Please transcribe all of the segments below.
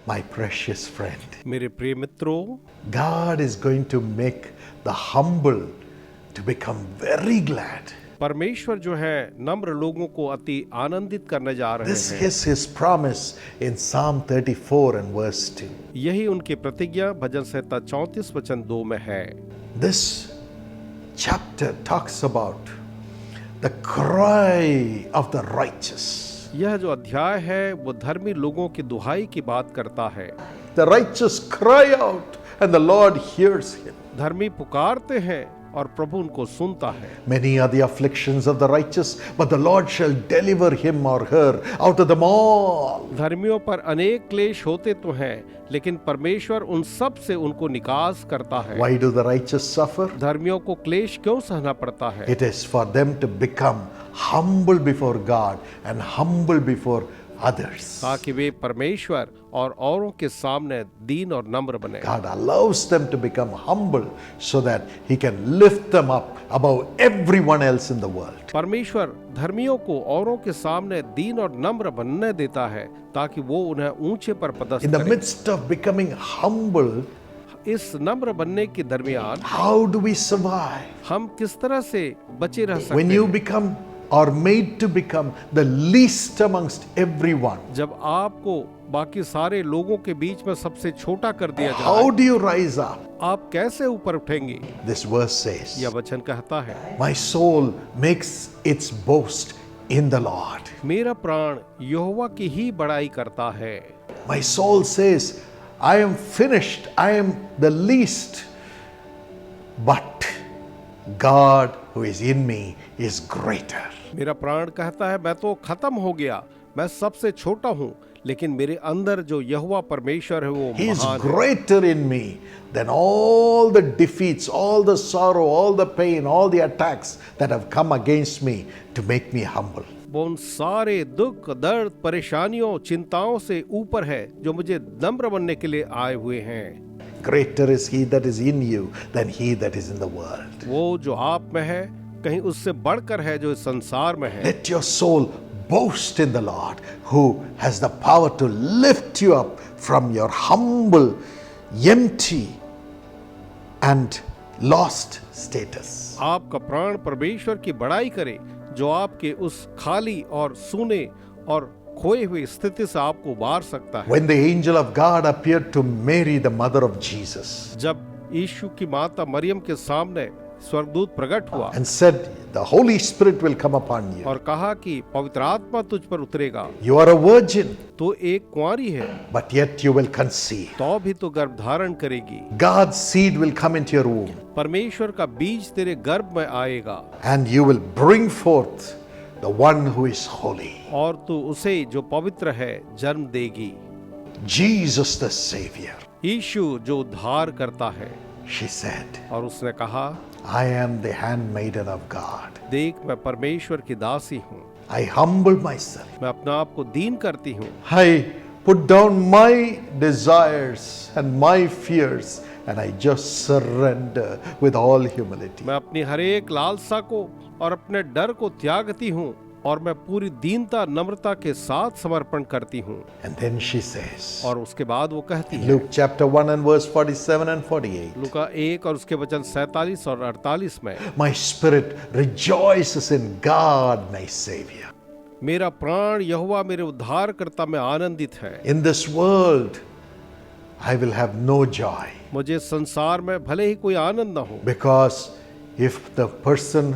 My precious friend, मेरे प्रिय मित्रों, God is going to make the humble to become very glad. परमेश्वर जो है नम्र लोगों को अति आनंदित करने जा रहे This हैं। is his promise in Psalm 34 and verse 2. यही उनकी प्रतिज्ञा भजन संहिता 34 वचन 2 में है। This chapter talks about the cry of the righteous. यह जो अध्याय है वो धर्मी लोगों की दुहाई की बात करता है। The righteous cry out and the Lord hears him. धर्मी पुकारते हैं और प्रभु उनको सुनता है। Many are the afflictions of the righteous, but the Lord shall deliver him or her out of them all. धर्मियों पर अनेक क्लेश होते तो हैं, लेकिन परमेश्वर उन सब से उनको निकास करता है। Why do the righteous suffer? धर्मियों को क्लेश क्यों सहना पड़ता है? It is for them to become humble before God and humble before others. ताकि वे परमेश्वर और औरों के सामने दीन और नम्र बने। God allows them to become humble so that he can lift them up above everyone else in the world. परमेश्वर धर्मियों को औरों के सामने दीन और नम्र बनने देता है ताकि वो उन्हें ऊंचे पर पदस्थ In the करे। midst of becoming humble, इस नम्र बनने के दरमियान how do we survive? हम किस तरह से बचे रह सकते When you हैं? become or made to become the least amongst everyone, जब आपको बाकी सारे लोगों के बीच में सबसे छोटा कर दिया how जाए, do you rise up? आप कैसे ऊपर उठेंगे? This verse says, यह वचन कहता है, my soul makes its boast in the Lord. मेरा प्राण यहोवा की ही बड़ाई करता है। My soul says, I am finished, I am the least, but God who is in me is greater. मेरा प्राण कहता है मैं तो खत्म हो गया, मैं सबसे छोटा हूँ, लेकिन मेरे अंदर जो यहोवा परमेश्वर है वो He is महान है। greater in me than all the defeats, all the sorrow, all the pain, all the attacks that have come against me to make me humble. वो उन सारे दुख, दर्द, परेशानियों, चिंताओं से ऊपर है जो मुझे नम्र बनने के लिए आए हुए हैं। Greater is he that is in you than he that is in the world. वो जो आप में है कहीं उससे बढ़कर है जो इस संसार में है। Let your soul boast in the Lord, who has the power to lift you up from your humble, empty, and lost status. आपका प्राण परमेश्वर की बड़ाई करे जो आपके उस खाली और सूने और खोए हुई स्थिति से आपको उबार सकता है। When the angel of God appeared to Mary, the mother of Jesus, जब यीशु की माता मरियम के सामने स्वर्गदूत प्रकट हुआ and said, the Holy Spirit will come upon you. और कहा कि पवित्र आत्मा तुझ पर उतरेगा, You are a virgin, तो एक कुंवारी है, but yet you will conceive. तो भी तो गर्भ धारण करेगी, God's seed will come into your womb, परमेश्वर का बीज तेरे गर्भ में आएगा and you will bring forth the one who is holy. और तू उसे जो पवित्र है जन्म देगी। Jesus the Savior. यीशु जो उद्धार करता है। She said, और उसने कहा, I am the handmaiden of God. देख मैं परमेश्वर की दासी हूँ, I humble myself. मैं अपने आप को दीन करती हूँ, I put down my desires and my fears and I just surrender with all humility. मैं अपनी हर एक लालसा को और अपने डर को त्यागती हूँ और मैं पूरी दीनता नम्रता के साथ समर्पण करती हूँ। And then she says, और उसके बाद वो कहती है, Luke chapter 1 and verse 47 and 48, लूका 1 और उसके वचन 47 और 48 में, my spirit rejoices in God my Savior. मेरा प्राण यहोवा मेरे उद्धारकर्ता में आनंदित है। In this world I will have no joy, मुझे संसार में भले ही कोई आनंद न हो, because if the person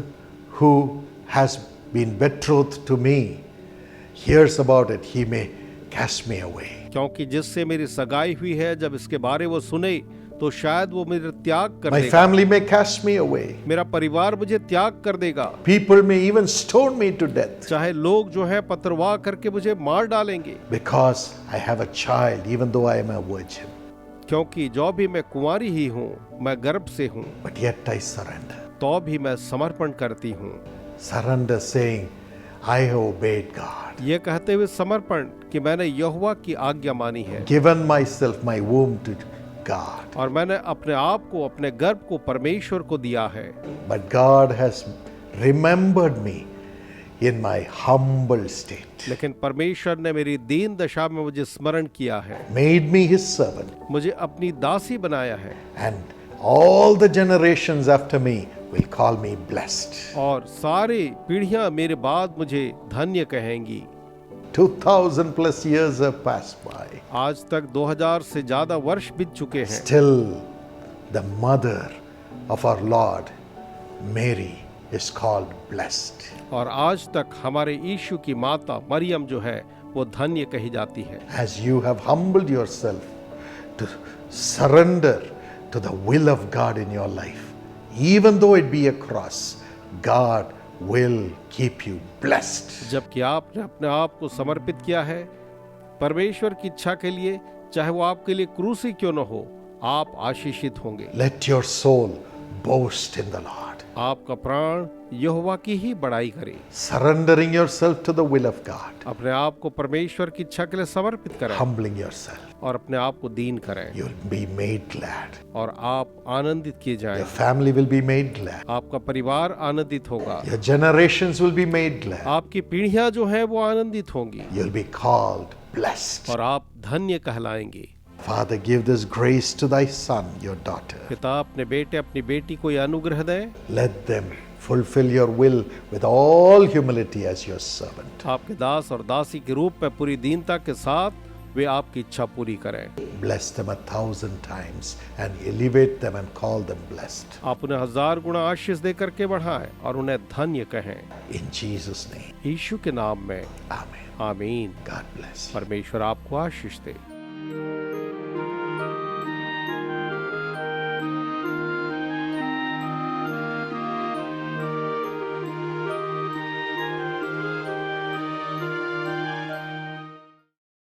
who has been betrothed to me hears about it, he may cast me away. क्योंकि जिससे मेरी सगाई हुई है जब इसके बारे वो सुने तो शायद वो मेरे त्याग कर My देगा, family may cast me away. मेरा परिवार मुझे त्याग कर देगा, People may even stone me to death चाहे लोग जो है पथरवाह करके मुझे मार डालेंगे, because I have a child, even though I am a virgin. क्योंकि जो भी मैं कुंवारी ही हूँ, मैं गर्भ से हूँ, But yet I surrender. तो भी मैं समर्पण करती हूँ। Surrender saying, I have obeyed God. ये कहते हुए समर्पण कि मैंने यहोवा की आज्ञा मानी है Given myself, my womb to God. और मैंने अपने आप को, अपने गर्भ को परमेश्वर को दिया है। But God has remembered me in my humble state, लेकिन परमेश्वर ने मेरी दीन दशा में मुझे स्मरण किया है, made me his servant, मुझे अपनी दासी बनाया है, and all the generations after me will call me blessed. और सारी पीढ़ियां मेरे बाद मुझे धन्य कहेंगी। 2000 plus years have passed by. आज तक 2000 से ज्यादा वर्ष बीत चुके हैं, Still, the mother of our Lord, Mary, is called blessed. और आज तक हमारे यीशु की माता मरियम जो है वो धन्य कही जाती है। As you have humbled yourself to surrender to the will of God in your life, even though it be a cross, God will keep you blessed. जबकि आपने अपने आप को समर्पित किया है परमेश्वर की इच्छा के लिए, चाहे वो आपके लिए क्रूसी क्यों न हो, आप आशीषित होंगे। Let your soul boast in the Lord. आपका प्राण यहोवा की ही बड़ाई करे। Surrendering yourself to the will of God, अपने आप को परमेश्वर की इच्छा के लिए समर्पित करें humbling yourself, और अपने आप को दीन करें, you'll be made glad. और आप आनंदित किए जाएं। Your family will be made glad. आपका परिवार आनंदित होगा, Your generations will be made glad. आपकी पीढ़ियां जो है वो आनंदित होंगी, You'll be called blessed. और आप धन्य कहलाएंगे। Father, give this grace to thy son, your daughter. पिता अपने बेटे अपनी बेटी को यह अनुग्रह दे, Let them fulfill your will with all humility as your servant. आपके दास और दासी के रूप में पूरी दीनता के साथ वे आपकी इच्छा पूरी करें। Bless them 1,000 times and elevate them and call them blessed. आप उन्हें 1000 गुना आशीष दे करके बढ़ाएं और उन्हें धन्य कहें। In Jesus' name, यीशु के नाम में amen. आमीन। God bless you. परमेश्वर आपको आशीष दे।